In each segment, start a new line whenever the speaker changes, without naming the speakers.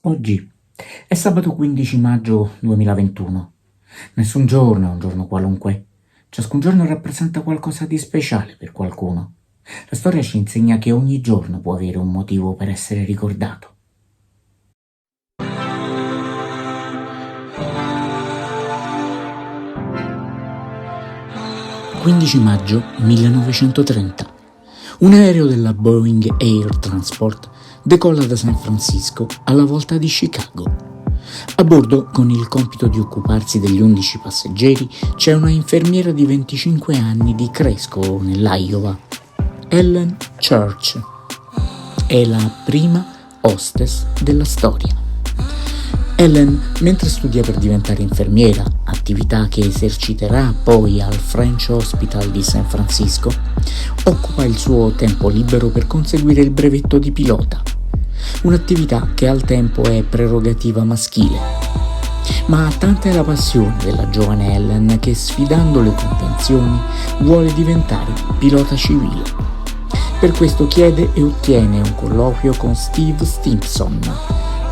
Oggi è sabato 15 maggio 2021. Nessun giorno è un giorno qualunque. Ciascun giorno rappresenta qualcosa di speciale per qualcuno. La storia ci insegna che ogni giorno può avere un motivo per essere ricordato. «15 maggio 1930. Un aereo della Boeing Air Transport decolla da San Francisco alla volta di Chicago. A bordo, con il compito di occuparsi degli 11 passeggeri, c'è una infermiera di 25 anni di Cresco, nell'Iowa, Ellen Church. È la prima hostess della storia. Ellen, mentre studia per diventare infermiera, attività che eserciterà poi al French Hospital di San Francisco, occupa il suo tempo libero per conseguire il brevetto di pilota, un'attività che al tempo è prerogativa maschile. Ma tanta è la passione della giovane Ellen che, sfidando le convenzioni, vuole diventare pilota civile. Per questo chiede e ottiene un colloquio con Steve Stimson,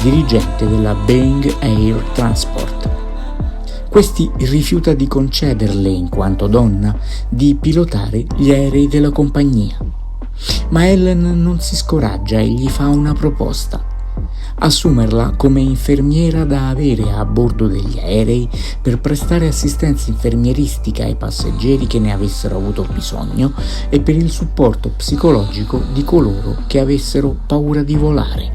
dirigente della Boeing Air Transport. Questi rifiuta di concederle, in quanto donna, di pilotare gli aerei della compagnia. Ma Ellen non si scoraggia e gli fa una proposta: assumerla come infermiera da avere a bordo degli aerei per prestare assistenza infermieristica ai passeggeri che ne avessero avuto bisogno e per il supporto psicologico di coloro che avessero paura di volare.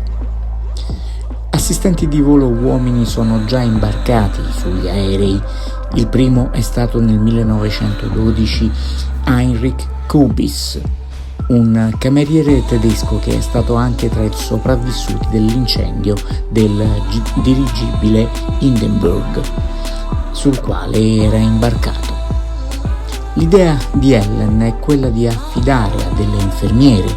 Assistenti di volo uomini sono già imbarcati sugli aerei. Il primo è stato nel 1912 Heinrich Kubis, un cameriere tedesco che è stato anche tra i sopravvissuti dell'incendio del dirigibile Hindenburg, sul quale era imbarcato. L'idea di Ellen è quella di affidare a delle infermiere,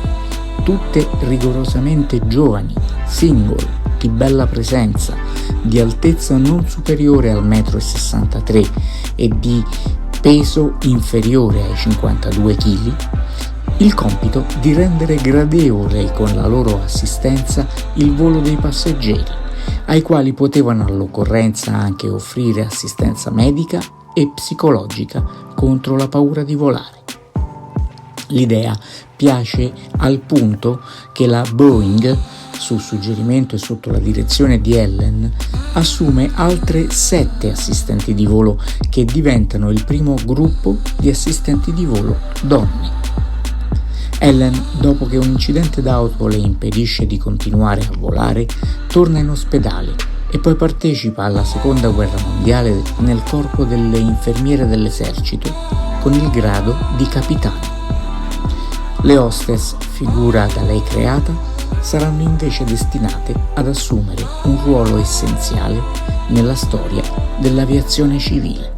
tutte rigorosamente giovani, single, di bella presenza, di altezza non superiore al 1,63 m e di peso inferiore ai 52 kg, il compito di rendere gradevole con la loro assistenza il volo dei passeggeri, ai quali potevano all'occorrenza anche offrire assistenza medica e psicologica contro la paura di volare. L'idea piace al punto che la Boeing, su suggerimento e sotto la direzione di Ellen, assume altre 7 assistenti di volo che diventano il primo gruppo di assistenti di volo donne. Ellen, dopo che un incidente d'auto le impedisce di continuare a volare, torna in ospedale e poi partecipa alla Seconda Guerra Mondiale nel corpo delle infermiere dell'esercito con il grado di capitano. Le hostess, figura da lei creata, saranno invece destinate ad assumere un ruolo essenziale nella storia dell'aviazione civile.